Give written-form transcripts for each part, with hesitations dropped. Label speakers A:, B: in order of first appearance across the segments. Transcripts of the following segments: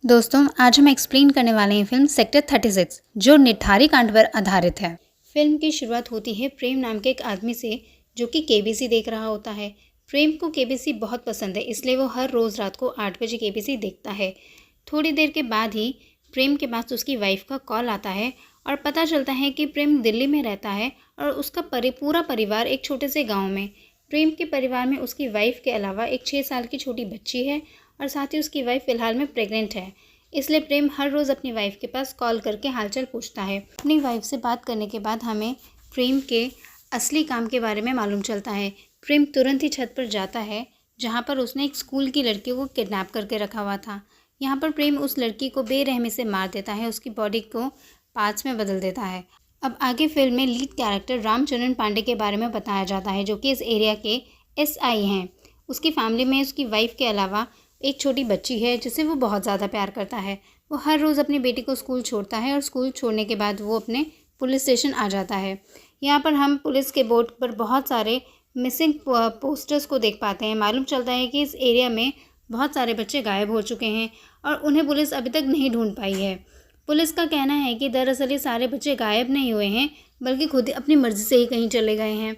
A: दोस्तों, आज हम एक्सप्लेन करने वाले हैं फिल्म सेक्टर 36 जो निठारी कांड पर आधारित है। फिल्म की शुरुआत होती है प्रेम नाम के एक आदमी से जो कि केबीसी देख रहा होता है। प्रेम को केबीसी बहुत पसंद है, इसलिए वो हर रोज़ रात को 8 बजे केबीसी देखता है। थोड़ी देर के बाद ही प्रेम के पास उसकी वाइफ का कॉल आता है और पता चलता है कि प्रेम दिल्ली में रहता है और उसका पूरा परिवार एक छोटे से गाँव में। प्रेम के परिवार में उसकी वाइफ के अलावा एक 6 साल की छोटी बच्ची है और साथ ही उसकी वाइफ फ़िलहाल में प्रेग्नेंट है। इसलिए प्रेम हर रोज़ अपनी वाइफ के पास कॉल करके हालचाल पूछता है। अपनी वाइफ से बात करने के बाद हमें प्रेम के असली काम के बारे में मालूम चलता है। प्रेम तुरंत ही छत पर जाता है जहाँ पर उसने एक स्कूल की लड़की को किडनैप करके रखा हुआ था। यहाँ पर प्रेम उस लड़की को बेरहमी से मार देता है, उसकी बॉडी को पार्ट्स में बदल देता है। अब आगे फिल्म में लीड कैरेक्टर रामचरण पांडे के बारे में बताया जाता है जो कि इस एरिया के एसआई हैं। उसकी फैमिली में उसकी वाइफ के अलावा एक छोटी बच्ची है जिसे वो बहुत ज़्यादा प्यार करता है। वो हर रोज़ अपनी बेटी को स्कूल छोड़ता है और स्कूल छोड़ने के बाद वो अपने पुलिस स्टेशन आ जाता है। यहाँ पर हम पुलिस के बोर्ड पर बहुत सारे मिसिंग पोस्टर्स को देख पाते हैं। मालूम चलता है कि इस एरिया में बहुत सारे बच्चे गायब हो चुके हैं और उन्हें पुलिस अभी तक नहीं ढूंढ पाई है। पुलिस का कहना है कि दरअसल ये सारे बच्चे गायब नहीं हुए हैं बल्कि खुद ही अपनी मर्ज़ी से ही कहीं चले गए हैं।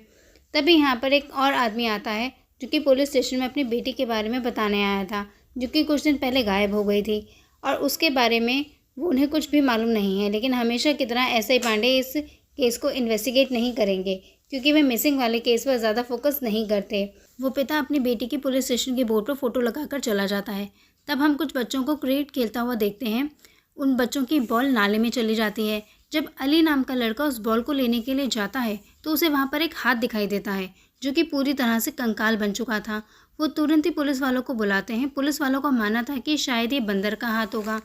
A: तभी यहाँ पर एक और आदमी आता है जो कि पुलिस स्टेशन में अपनी बेटी के बारे में बताने आया था जो कि कुछ दिन पहले गायब हो गई थी और उसके बारे में उन्हें कुछ भी मालूम नहीं है। लेकिन हमेशा की तरह एसआई पांडे इस केस को इन्वेस्टिगेट नहीं करेंगे क्योंकि वे मिसिंग वाले केस पर ज़्यादा फोकस नहीं करते। वो पिता अपनी बेटी की पुलिस स्टेशन के बोर्ड पर फ़ोटो लगाकर चला जाता है। तब हम कुछ बच्चों को क्रिकेट खेलता हुआ देखते हैं। उन बच्चों की बॉल नाले में चली जाती है। जब अली नाम का लड़का उस बॉल को लेने के लिए जाता है तो उसे वहाँ पर एक हाथ दिखाई देता है जो कि पूरी तरह से कंकाल बन चुका था। वो तुरंत ही पुलिस वालों को बुलाते हैं। पुलिस वालों का मानना था कि शायद ये बंदर का हाथ होगा,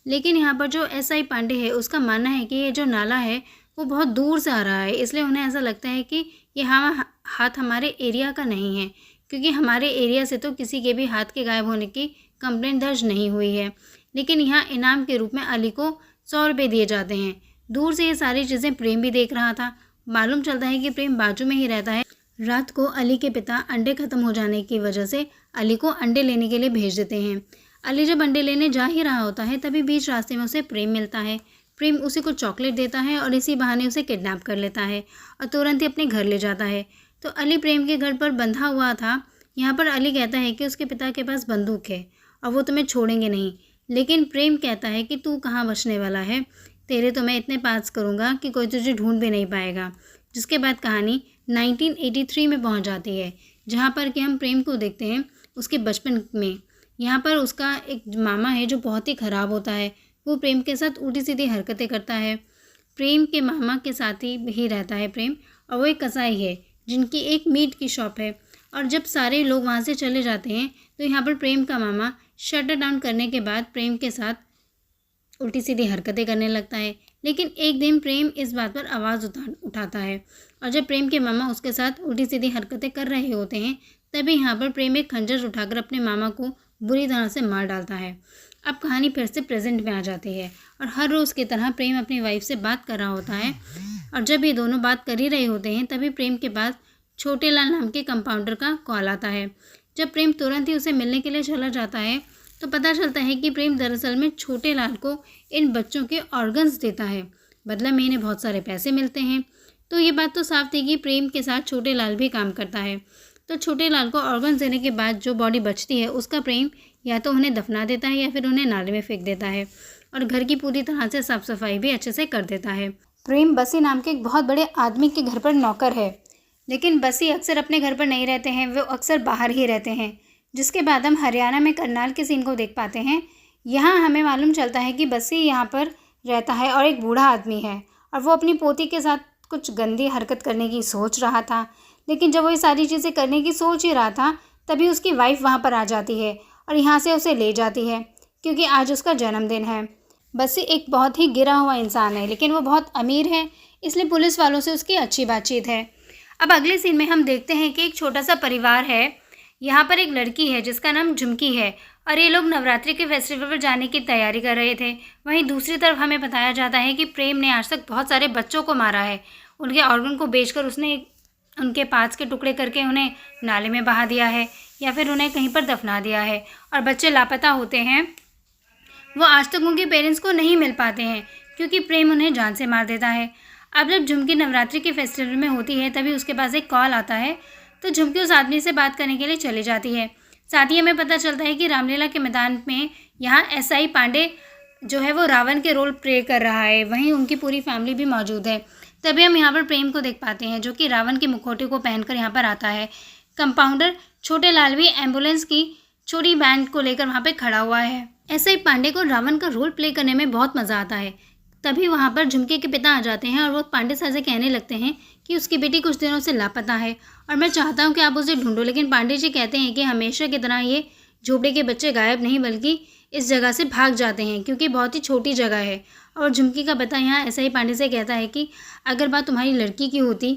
A: लेकिन यहाँ पर जो एसआई पांडे है उसका मानना है कि ये जो नाला है वो बहुत दूर से आ रहा है, इसलिए उन्हें ऐसा लगता है कि ये हाथ हमारे एरिया का नहीं है क्योंकि हमारे एरिया से तो किसी के भी हाथ के गायब होने की कंप्लेंट दर्ज नहीं हुई है। लेकिन यहाँ इनाम के रूप में अली को 100 रुपये दिए जाते हैं। दूर से ये सारी चीज़ें प्रेम भी देख रहा था। मालूम चलता है कि प्रेम बाजू में ही रहता है। रात को अली के पिता अंडे ख़त्म हो जाने की वजह से अली को अंडे लेने के लिए भेज देते हैं। अली जब अंडे लेने जा ही रहा होता है तभी बीच रास्ते में उसे प्रेम मिलता है। प्रेम उसे कुछ चॉकलेट देता है और इसी बहाने उसे किडनैप कर लेता है और तुरंत ही अपने घर ले जाता है। तो अली प्रेम के घर पर बंधा हुआ था। यहाँ पर अली कहता है कि उसके पिता के पास बंदूक है और वो तुम्हें छोड़ेंगे नहीं, लेकिन प्रेम कहता है कि तू कहाँ बचने वाला है, तेरे तो मैं इतने पास करूँगा कि कोई तुझे ढूंढ भी नहीं पाएगा। जिसके बाद कहानी 1983 में पहुंच जाती है जहां पर कि हम प्रेम को देखते हैं उसके बचपन में। यहां पर उसका एक मामा है जो बहुत ही ख़राब होता है। वो प्रेम के साथ उल्टी सीधी हरकतें करता है। प्रेम के मामा के साथ ही रहता है प्रेम, और वो एक कसाई है जिनकी एक मीट की शॉप है। और जब सारे लोग वहाँ से चले जाते हैं तो यहाँ पर प्रेम का मामा शटर डाउन करने के बाद प्रेम के साथ उल्टी सीधी हरकतें करने लगता है। लेकिन एक दिन प्रेम इस बात पर आवाज़ उठाता है और जब प्रेम के मामा उसके साथ उल्टी सीधी हरकतें कर रहे होते हैं तभी यहाँ पर प्रेम एक खंजर उठाकर अपने मामा को बुरी तरह से मार डालता है। अब कहानी फिर से प्रेजेंट में आ जाती है और हर रोज़ की तरह प्रेम अपनी वाइफ से बात कर रहा होता है। और जब ये दोनों बात कर ही रहे होते हैं तभी प्रेम के पास छोटे लाल नाम के कंपाउंडर का कॉल आता है। जब प्रेम तुरंत ही उसे मिलने के लिए चला जाता है तो पता चलता है कि प्रेम दरअसल में छोटे लाल को इन बच्चों के ऑर्गन्स देता है, बदले में इन्हें बहुत सारे पैसे मिलते हैं। तो ये बात तो साफ थी कि प्रेम के साथ छोटे लाल भी काम करता है। तो छोटे लाल को ऑर्गन्स देने के बाद जो बॉडी बचती है उसका प्रेम या तो उन्हें दफना देता है या फिर उन्हें नाले में फेंक देता है और घर की पूरी तरह से साफ सफाई भी अच्छे से कर देता है। प्रेम बसी नाम के एक बहुत बड़े आदमी के घर पर नौकर है, लेकिन बसी अक्सर अपने घर पर नहीं रहते हैं, वो अक्सर बाहर ही रहते हैं। जिसके बाद हम हरियाणा में करनाल के सीन को देख पाते हैं। यहाँ हमें मालूम चलता है कि बसी यहाँ पर रहता है और एक बूढ़ा आदमी है और वो अपनी पोती के साथ कुछ गंदी हरकत करने की सोच रहा था। लेकिन जब वो ये सारी चीज़ें करने की सोच ही रहा था तभी उसकी वाइफ वहाँ पर आ जाती है और यहाँ से उसे ले जाती है क्योंकि आज उसका जन्मदिन है। बसी एक बहुत ही गिरा हुआ इंसान है लेकिन वो बहुत अमीर है, इसलिए पुलिस वालों से उसकी अच्छी बातचीत है। अब अगले सीन में हम देखते हैं कि एक छोटा सा परिवार है। यहाँ पर एक लड़की है जिसका नाम झुमकी है और ये लोग नवरात्रि के फेस्टिवल पर जाने की तैयारी कर रहे थे। वहीं दूसरी तरफ हमें बताया जाता है कि प्रेम ने आज तक बहुत सारे बच्चों को मारा है। उनके ऑर्गन को बेचकर उसने उनके पार्ट्स के टुकड़े करके उन्हें नाले में बहा दिया है या फिर उन्हें कहीं पर दफना दिया है और बच्चे लापता होते हैं। वो आज तक उनके पेरेंट्स को नहीं मिल पाते हैं क्योंकि प्रेम उन्हें जान से मार देता है। अब जब झुमकी नवरात्रि के फेस्टिवल में होती है तभी उसके पास एक कॉल आता है, तो झुमकी उस आदमी से बात करने के लिए चली जाती है। साथ ही हमें पता चलता है कि रामलीला के मैदान में यहाँ एसआई पांडे जो है वो रावण के रोल प्ले कर रहा है, वहीं उनकी पूरी फैमिली भी मौजूद है। तभी हम यहाँ पर प्रेम को देख पाते हैं जो कि रावण के मुखौटे को पहनकर यहाँ पर आता है। कंपाउंडर छोटे लाल भी एम्बुलेंस की छोटी बैंड को लेकर वहाँ पे खड़ा हुआ है। एसआई पांडे को रावण का रोल प्ले करने में बहुत मज़ा आता है। तभी वहाँ पर झुमके के पिता आ जाते हैं और वो पांडे सर से कहने लगते हैं कि उसकी बेटी कुछ दिनों से लापता है और मैं चाहता हूँ कि आप उसे ढूंढो। लेकिन पांडे जी कहते हैं कि हमेशा की तरह ये झोपड़े के बच्चे गायब नहीं बल्कि इस जगह से भाग जाते हैं क्योंकि बहुत ही छोटी जगह है। और झुमकी का पिता यहाँ एसआई पांडे से कहता है कि अगर बात तुम्हारी लड़की की होती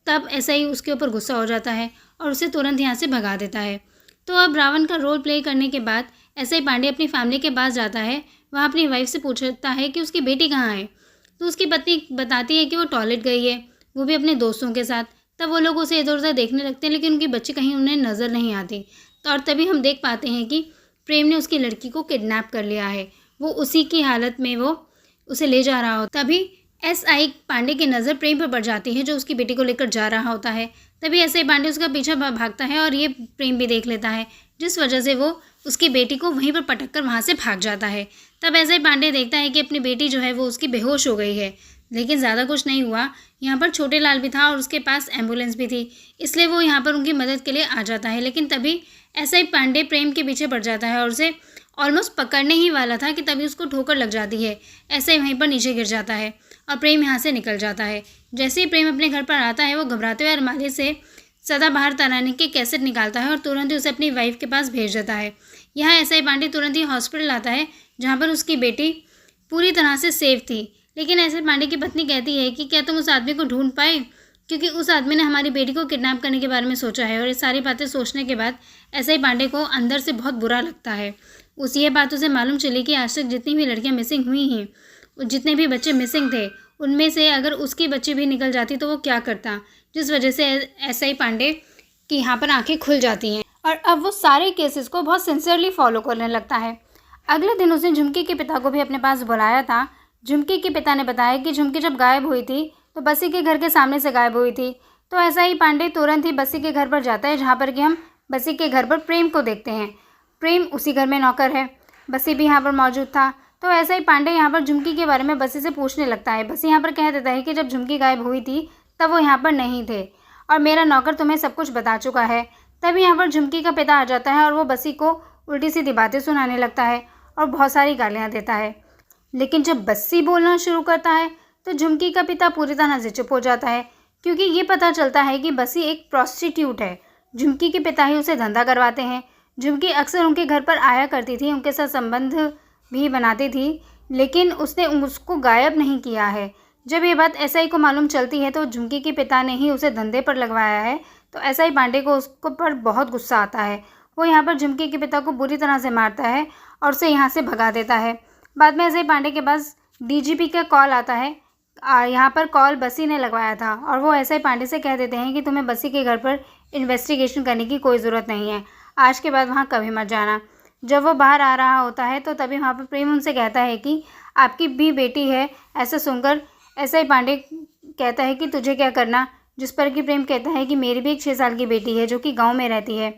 A: तब एसआई उसके ऊपर गुस्सा हो जाता है और उसे तुरंत यहाँ से भगा देता है। तो अब रावण का रोल प्ले करने के बाद एसआई पांडे अपनी फैमिली के पास जाता है। वहाँ अपनी वाइफ से पूछता है कि उसकी बेटी कहाँ है, तो उसकी पत्नी बताती है कि वो टॉयलेट गई है, वो भी अपने दोस्तों के साथ। तब वो लोग उसे इधर उधर देखने लगते हैं लेकिन उनकी बच्ची कहीं उन्हें नज़र नहीं आती। तो और तभी हम देख पाते हैं कि प्रेम ने उसकी लड़की को किडनैप कर लिया है। वो उसी की हालत में वो उसे ले जा रहा होता। तभी एसआई पांडे की नज़र प्रेम पर पड़ जाती है जो उसकी बेटी को लेकर जा रहा होता है। तभी एसआई पांडे उसका पीछा भागता है और ये प्रेम भी देख लेता है, जिस वजह से वो उसकी बेटी को वहीं पर पटक कर वहाँ से भाग जाता है। तब एसआई पांडे देखता है कि अपनी बेटी जो है वो उसकी बेहोश हो गई है, लेकिन ज़्यादा कुछ नहीं हुआ। यहाँ पर छोटे लाल भी था और उसके पास एम्बुलेंस भी थी, इसलिए वो यहाँ पर उनकी मदद के लिए आ जाता है। लेकिन तभी एसआई पांडे प्रेम के पीछे पड़ जाता है और उसे ऑलमोस्ट पकड़ने ही वाला था कि तभी उसको ठोकर लग जाती है। एसआई वहीं पर नीचे गिर जाता है और प्रेम यहाँ से निकल जाता है। जैसे ही प्रेम अपने घर पर आता है वो घबराते हुए अलमारी से सदाबहार तराने की कैसेट निकालता है और तुरंत ही उसे अपनी वाइफ के पास भेज देता है। यहाँ एसआई पांडे तुरंत ही हॉस्पिटल आता है जहाँ पर उसकी बेटी पूरी तरह से सेफ थी। लेकिन एसआई पांडे की पत्नी कहती है कि क्या तुम उस आदमी को ढूंढ पाए, क्योंकि उस आदमी ने हमारी बेटी को किडनैप करने के बारे में सोचा है। और ये सारी बातें सोचने के बाद एसआई पांडे को अंदर से बहुत बुरा लगता है। उस ये बात उसे मालूम चली कि आज तक जितनी भी लड़कियाँ मिसिंग हुई हैं, जितने भी बच्चे मिसिंग थे, उनमें से अगर उसकी बच्ची भी निकल जाती तो वो क्या करता, जिस वजह से एसआई पांडे की यहाँ पर आंखें खुल जाती हैं और अब वो सारे केसेस को बहुत सिंसियरली फॉलो करने लगता है। अगले दिन उसने झुमकी के पिता को भी अपने पास बुलाया था। झुमकी के पिता ने बताया कि झुमकी जब गायब हुई थी तो बसी के घर के सामने से गायब हुई थी। तो एसआई पांडे तुरंत ही बसी के घर पर जाता है जहाँ पर कि हम बसी के घर पर प्रेम को देखते हैं। प्रेम उसी घर में नौकर है, बसी भी यहाँ पर मौजूद था। तो एसआई पांडे यहाँ पर झुमकी के बारे में बसी से पूछने लगता है। बसी यहाँ पर कह देता है कि जब झुमकी गायब हुई थी तब वो यहाँ पर नहीं थे और मेरा नौकर तुम्हें सब कुछ बता चुका है। तभी यहाँ पर झुमकी का पिता आ जाता है और वो बसी को उल्टी सीधी बातें सुनाने लगता है और बहुत सारी गालियाँ देता है। लेकिन जब बसी बोलना शुरू करता है तो झुमकी का पिता पूरी तरह से चुप हो जाता है, क्योंकि ये पता चलता है कि बसी एक प्रोस्टिट्यूट है। झुमकी के पिता ही उसे धंधा करवाते हैं। झुमकी अक्सर उनके घर पर आया करती थी, उनके साथ संबंध भी बनाती थी, लेकिन उसने उसको गायब नहीं किया है। जब ये बात एसआई को मालूम चलती है तो झुमकी के पिता ने ही उसे धंधे पर लगवाया है। तो एसआई पांडे को उसको पर बहुत गुस्सा आता है। वो यहाँ पर झुमकी के पिता को बुरी तरह से मारता है और उसे यहाँ से भगा देता है। बाद में एसआई पांडे के पास डीजीपी का कॉल आता है। यहाँ पर कॉल बसी ने लगवाया था और वो एसआई पांडे से कह देते हैं कि तुम्हें बसी के घर पर इन्वेस्टिगेशन करने की कोई ज़रूरत नहीं है, आज के बाद वहाँ कभी मत जाना। जब वो बाहर आ रहा होता है तो तभी वहाँ पर प्रेम उनसे कहता है कि आपकी भी बेटी है। ऐसा सुनकर एसआई पांडे कहता है कि तुझे क्या करना, जिस पर कि प्रेम कहता है कि मेरी भी एक 6 साल की बेटी है जो कि गांव में रहती है,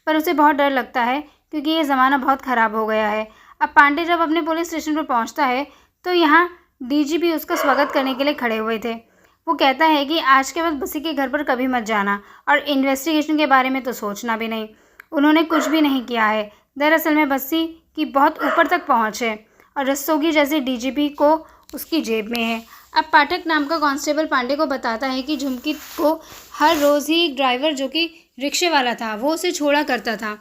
A: पर उसे बहुत डर लगता है क्योंकि ये ज़माना बहुत ख़राब हो गया है। अब पांडे जब अपने पुलिस स्टेशन पर पहुंचता है तो यहाँ डीजीपी उसका स्वागत करने के लिए खड़े हुए थे। वो कहता है कि आज के बाद बसी के घर पर कभी मत जाना और इन्वेस्टिगेशन के बारे में तो सोचना भी नहीं। उन्होंने कुछ भी नहीं किया है। दरअसल में बसी की बहुत ऊपर तक पहुँच है और रस्तोगी जैसे डीजीपी को उसकी जेब में है। अब पाठक नाम का कांस्टेबल पांडे को बताता है कि झुमकी को हर रोज़ ही ड्राइवर जो कि रिक्शे वाला था वो उसे छोड़ा करता था,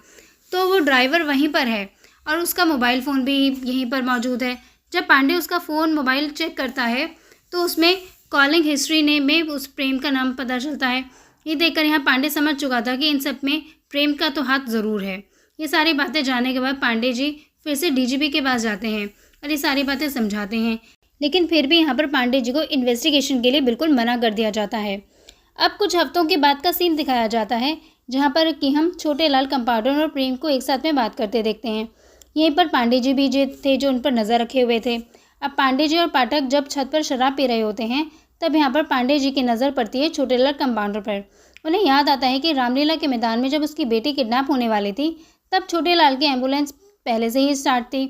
A: तो वो ड्राइवर वहीं पर है और उसका मोबाइल फ़ोन भी यहीं पर मौजूद है। जब पांडे उसका फ़ोन मोबाइल चेक करता है तो उसमें कॉलिंग हिस्ट्री में उस प्रेम का नाम पता चलता है। ये देखकर यहाँ पांडे समझ चुका था कि इन सब में प्रेम का तो हाथ ज़रूर है। ये सारी बातें जानने के बाद पांडे जी फिर से डीजीपी के पास जाते हैं और ये सारी बातें समझाते हैं, लेकिन फिर भी यहाँ पर पांडे जी को इन्वेस्टिगेशन के लिए बिल्कुल मना कर दिया जाता है। अब कुछ हफ्तों के बाद का सीन दिखाया जाता है जहाँ पर कि हम छोटे लाल कंपाउंडर और प्रेम को एक साथ में बात करते देखते हैं। यहीं पर पांडे जी भी थे जो उन पर नज़र रखे हुए थे। अब पांडे जी और पाठक जब छत पर शराब पी रहे होते हैं, तब यहाँ पर पांडे जी की नज़र पड़ती है छोटेलाल कंपाउंडर पर। उन्हें याद आता है कि रामलीला के मैदान में जब उसकी बेटी किडनैप होने वाली थी, तब छोटेलाल की एम्बुलेंस पहले से ही स्टार्ट थी,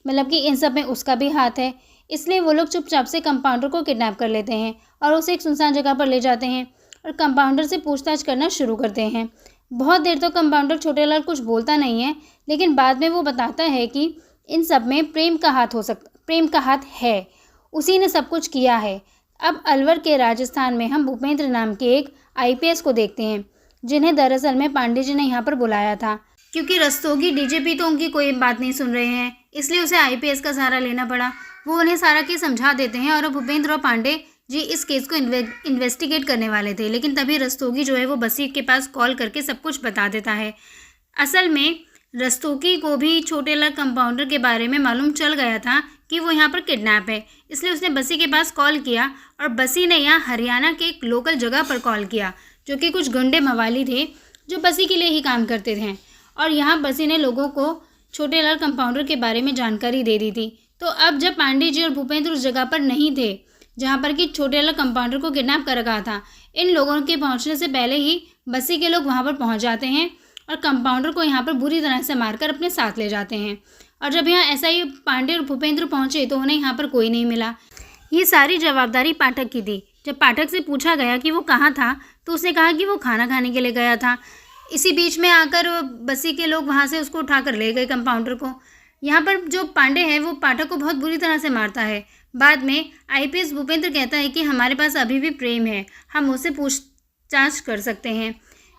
A: मतलब कि इन सब में उसका भी हाथ है। इसलिए वो लोग चुपचाप से कंपाउंडर को किडनैप कर लेते हैं और उसे एक सुनसान जगह पर ले जाते हैं और कंपाउंडर से पूछताछ करना शुरू करते हैं। बहुत देर तक कंपाउंडर छोटेलाल कुछ बोलता नहीं है, लेकिन बाद में वो बताता है कि इन सब में प्रेम का हाथ है, उसी ने सब कुछ किया है। अब अलवर के राजस्थान में हम भूपेंद्र नाम के एक आईपीएस को देखते हैं, जिन्हें दरअसल में पांडे जी ने यहाँ पर बुलाया था। क्योंकि रस्तोगी डीजीपी तो उनकी कोई बात नहीं सुन रहे हैं, इसलिए उसे आईपीएस का सहारा लेना पड़ा। वो उन्हें सारा केस समझा देते हैं और अब भूपेंद्र और पांडे जी इस केस को इन्वेस्टिगेट करने वाले थे, लेकिन तभी रस्तोगी जो है वो बसी के पास कॉल करके सब कुछ बता देता है। असल में रस्तोगी को भी छोटेलाल कंपाउंडर के बारे में मालूम चल गया था कि वो यहाँ पर किडनैप है, इसलिए उसने बसी के पास कॉल किया और बसी ने यहाँ हरियाणा के एक लोकल जगह पर कॉल किया, जो कि कुछ गुंडे मवाली थे जो बसी के लिए ही काम करते थे। और यहाँ बसी ने लोगों को छोटेलाल कंपाउंडर के बारे में जानकारी दे दी थी। तो अब जब पांडे जी और भूपेंद्र उस जगह पर नहीं थे जहाँ पर कि छोटेलाल कंपाउंडर को किडनैप कर रखा था, इन लोगों के पहुँचने से पहले ही बसी के लोग वहाँ पर पहुँच जाते हैं और कंपाउंडर को यहाँ पर बुरी तरह से मारकर अपने साथ ले जाते हैं। और जब यहाँ एसआई पांडे और भूपेंद्र पहुँचे तो उन्हें यहाँ पर कोई नहीं मिला। ये सारी जवाबदारी पाठक की थी। जब पाठक से पूछा गया कि वो कहाँ था, तो उसने कहा कि वो खाना खाने के लिए गया था। इसी बीच में आकर बसी के लोग वहाँ से उसको उठाकर ले गए कंपाउंडर को। यहाँ पर जो पांडे है वो पाठक को बहुत बुरी तरह से मारता है। बाद में आईपीएस भूपेंद्र कहता है कि हमारे पास अभी भी प्रेम है, हम उससे पूछताछ कर सकते हैं,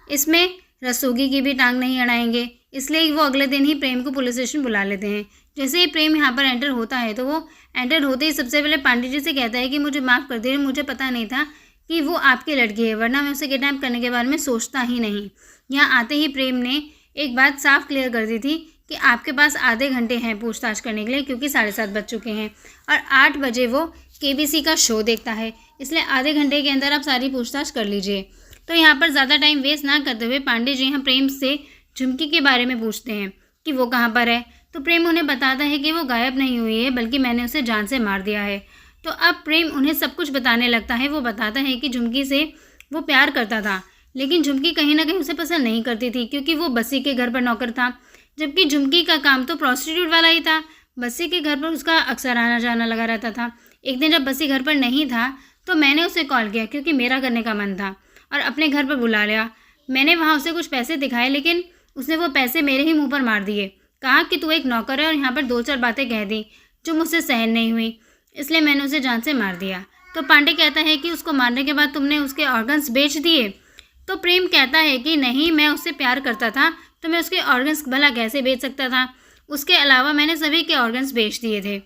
A: इसमें रस्तोगी की भी टांग नहीं अड़ाएंगे। इसलिए वो अगले दिन ही प्रेम को पुलिस स्टेशन बुला लेते हैं। जैसे ही प्रेम यहाँ पर एंटर होता है तो वो एंटर होते ही सबसे पहले पांडे जी से कहता है कि मुझे माफ़ कर दीजिए, मुझे पता नहीं था कि वो आपकी लड़की है, वरना मैं उसे किडनैप करने के बारे में सोचता ही नहीं। यहाँ आते ही प्रेम ने एक बात साफ क्लियर कर दी थी कि आपके पास आधे घंटे हैं पूछताछ करने के लिए, क्योंकि 7:30 बज चुके हैं और 8 बजे वो केबीसी का शो देखता है, इसलिए आधे घंटे के अंदर आप सारी पूछताछ कर लीजिए। तो यहाँ पर ज़्यादा टाइम वेस्ट ना करते हुए पांडे जी यहाँ प्रेम से झुमकी के बारे में पूछते हैं कि वो कहाँ पर है। तो प्रेम उन्हें बताता है कि वो गायब नहीं हुई है, बल्कि मैंने उसे जान से मार दिया है। तो अब प्रेम उन्हें सब कुछ बताने लगता है। वो बताता है कि झुमकी से वो प्यार करता था, लेकिन झुमकी कहीं ना कहीं उसे पसंद नहीं करती थी, क्योंकि वो बसी के घर पर नौकर था, जबकि झुमकी का काम तो प्रोस्टिट्यूट वाला ही था। बसी के घर पर उसका अक्सर आना जाना लगा रहता था। एक दिन जब बसी घर पर नहीं था तो मैंने उसे कॉल किया, क्योंकि मेरा करने का मन था, और अपने घर पर बुला लिया। मैंने वहाँ उसे कुछ पैसे दिखाए, लेकिन उसने वो पैसे मेरे ही मुंह पर मार दिए। कहा कि तू एक नौकर है, और यहाँ पर 2-4 बातें कह दी जो मुझसे सहन नहीं हुई, इसलिए मैंने उसे जान से मार दिया। तो पांडे कहता है कि उसको मारने के बाद तुमने उसके ऑर्गन्स बेच दिए। तो प्रेम कहता है कि नहीं, मैं उससे प्यार करता था तो मैं उसके ऑर्गन्स भला कैसे बेच सकता था, उसके अलावा मैंने सभी के ऑर्गन्स बेच दिए थे।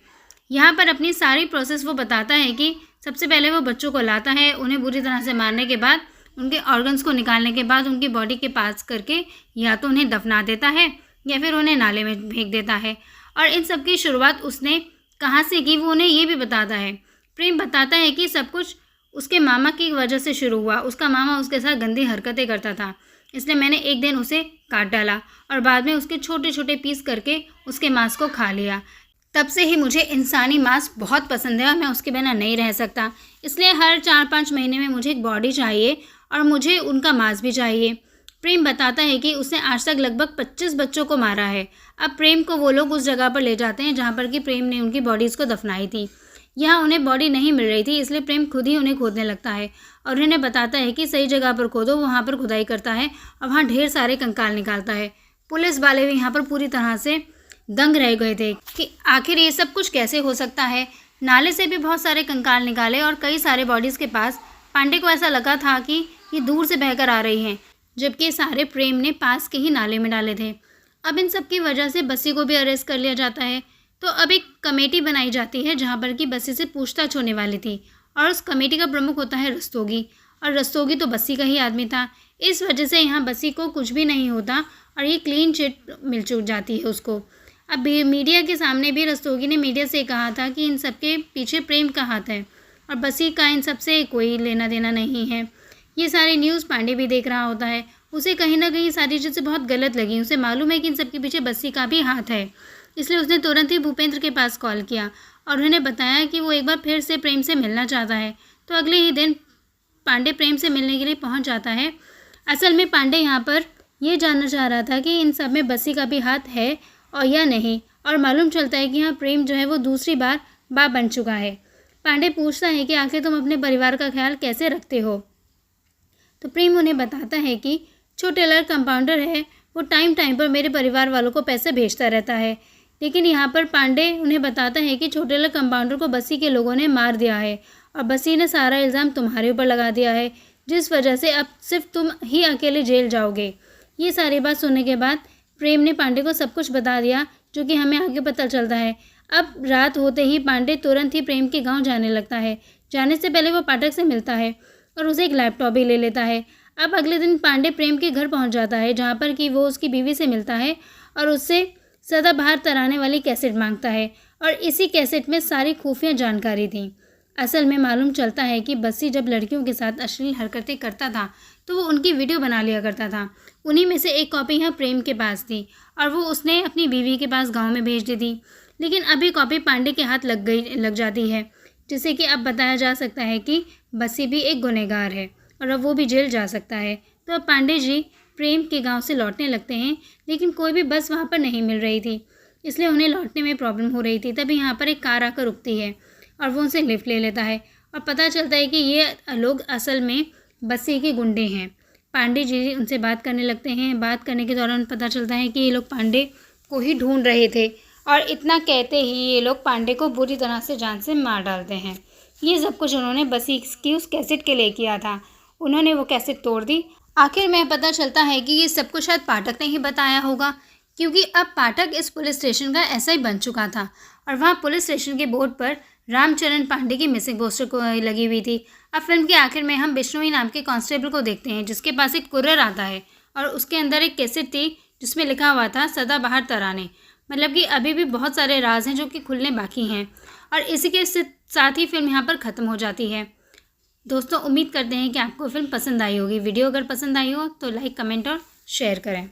A: यहाँ पर अपनी सारी प्रोसेस वो बताता है कि सबसे पहले वो बच्चों को लाता है, उन्हें बुरी तरह से मारने के बाद उनके ऑर्गन्स को निकालने के बाद उनकी बॉडी के पास करके या तो उन्हें दफना देता है या फिर उन्हें नाले में फेंक देता है। और इन सब की शुरुआत उसने कहाँ से की वो उन्हें ये भी बताता है। प्रेम बताता है कि सब कुछ उसके मामा की वजह से शुरू हुआ। उसका मामा उसके साथ गंदी हरकतें करता था, इसलिए मैंने एक दिन उसे काट डाला और बाद में उसके छोटे छोटे पीस करके उसके मांस को खा लिया। तब से ही मुझे इंसानी मांस बहुत पसंद है और मैं उसके बिना नहीं रह सकता, इसलिए हर 4-5 महीने में मुझे एक बॉडी चाहिए और मुझे उनका मांस भी चाहिए। प्रेम बताता है कि उसने आज तक लगभग 25 बच्चों को मारा है। अब प्रेम को वो लोग उस जगह पर ले जाते हैं जहाँ पर कि प्रेम ने उनकी बॉडीज़ को दफनाई थी। यहाँ उन्हें बॉडी नहीं मिल रही थी, इसलिए प्रेम खुद ही उन्हें खोदने लगता है और उन्हें बताता है कि सही जगह पर खोदो। वहाँ पर खुदाई करता है और वहाँ ढेर सारे कंकाल निकालता है। पुलिस वाले भी यहाँ पर पूरी तरह से दंग रह गए थे कि आखिर ये सब कुछ कैसे हो सकता है। नाले से भी बहुत सारे कंकाल निकाले और कई सारे बॉडीज़ के पास पांडे को ऐसा लगा था कि ये दूर से बहकर आ रही हैं, जबकि सारे प्रेम ने पास के ही नाले में डाले थे। अब इन सब की वजह से बसी को भी अरेस्ट कर लिया जाता है। तो अब एक कमेटी बनाई जाती है जहाँ पर कि बसी से पूछताछ होने वाली थी और उस कमेटी का प्रमुख होता है रस्तोगी, और रस्तोगी तो बसी का ही आदमी था। इस वजह से यहाँ बसी को कुछ भी नहीं होता और ये क्लीन चिट मिल चुक जाती है उसको। अब मीडिया के सामने भी रस्तोगी ने मीडिया से कहा था कि इन सब के पीछे प्रेम का हाथ है और बसी का इन सब से कोई लेना देना नहीं है। ये सारी न्यूज़ पांडे भी देख रहा होता है। उसे कहीं ना कहीं सारी चीज़ें बहुत गलत लगी। उसे मालूम है कि इन सब के पीछे बसी का भी हाथ है, इसलिए उसने तुरंत ही भूपेंद्र के पास कॉल किया और उन्हें बताया कि वो एक बार फिर से प्रेम से मिलना चाहता है। तो अगले ही दिन पांडे प्रेम से मिलने के लिए पहुंच जाता है। असल में पांडे यहाँ पर ये जानना चाह रहा था कि इन सब में बसी का भी हाथ है और या नहीं, और मालूम चलता है कि यहाँ प्रेम जो है वो दूसरी बार बाप बन चुका है। पांडे पूछता है कि आखिर तुम अपने परिवार का ख्याल कैसे रखते हो। तो प्रेम उन्हें बताता है कि छोटे लाल कंपाउंडर है, वो टाइम टाइम पर मेरे परिवार वालों को पैसे भेजता रहता है। लेकिन यहाँ पर पांडे उन्हें बताता है कि छोटे लाल कंपाउंडर को बस्सी के लोगों ने मार दिया है और बस्सी ने सारा इल्ज़ाम तुम्हारे ऊपर लगा दिया है, जिस वजह से अब सिर्फ तुम ही अकेले जेल जाओगे। ये सारी बात सुनने के बाद प्रेम ने पांडे को सब कुछ बता दिया, जो कि हमें आगे पता चलता है। अब रात होते ही पांडे तुरंत ही प्रेम के गांव जाने लगता है। जाने से पहले वो पाठक से मिलता है और उसे एक लैपटॉप भी ले लेता है। अब अगले दिन पांडे प्रेम के घर पहुंच जाता है, जहां पर कि वो उसकी बीवी से मिलता है और उससे सदाबहार तराने वाली कैसेट मांगता है, और इसी कैसेट में सारी खुफिया जानकारी थी। असल में मालूम चलता है कि बस्सी जब लड़कियों के साथ अश्लील हरकतें करता था तो वो उनकी वीडियो बना लिया करता था। उन्हीं में से एक कॉपी यहाँ प्रेम के पास थी और वो उसने अपनी बीवी के पास गांव में भेज दी थी। लेकिन अभी कॉपी पांडे के हाथ लग जाती है, जिससे कि अब बताया जा सकता है कि बस्सी भी एक गुनहगार है और अब वो भी जेल जा सकता है। तो अब पांडे जी प्रेम के गांव से लौटने लगते हैं, लेकिन कोई भी बस वहाँ पर नहीं मिल रही थी, इसलिए उन्हें लौटने में प्रॉब्लम हो रही थी। तभी यहाँ पर एक कार आकर रुकती है और वो उनसे लिफ्ट ले लेता है और पता चलता है कि ये लोग असल में बस्सी के गुंडे हैं। पांडे जी उनसे बात करने लगते हैं। बात करने के दौरान पता चलता है कि ये लोग पांडे को ही ढूंढ रहे थे, और इतना कहते ही ये लोग पांडे को बुरी तरह से जान से मार डालते हैं। ये सब कुछ उन्होंने बस्सी की उस कैसेट के लिए किया था। उन्होंने वो कैसेट तोड़ दी। आखिर में पता चलता है कि ये सब कुछ शायद पाठक ने ही बताया होगा, क्योंकि अब पाठक इस पुलिस स्टेशन का ऐसा ही बन चुका था और वहाँ पुलिस स्टेशन के बोर्ड पर रामचरण पांडे की मिसिंग पोस्टर को लगी हुई थी। अब फिल्म के आखिर में हम बिश्नोई नाम के कांस्टेबल को देखते हैं, जिसके पास एक कुरियर आता है और उसके अंदर एक कैसेट थी जिसमें लिखा हुआ था सदाबहार तराने। मतलब कि अभी भी बहुत सारे राज हैं जो कि खुलने बाकी हैं, और इसी के साथ ही फिल्म यहाँ पर ख़त्म हो जाती है। दोस्तों, उम्मीद करते हैं कि आपको फिल्म पसंद आई होगी। वीडियो अगर पसंद आई हो तो लाइक, कमेंट और शेयर करें।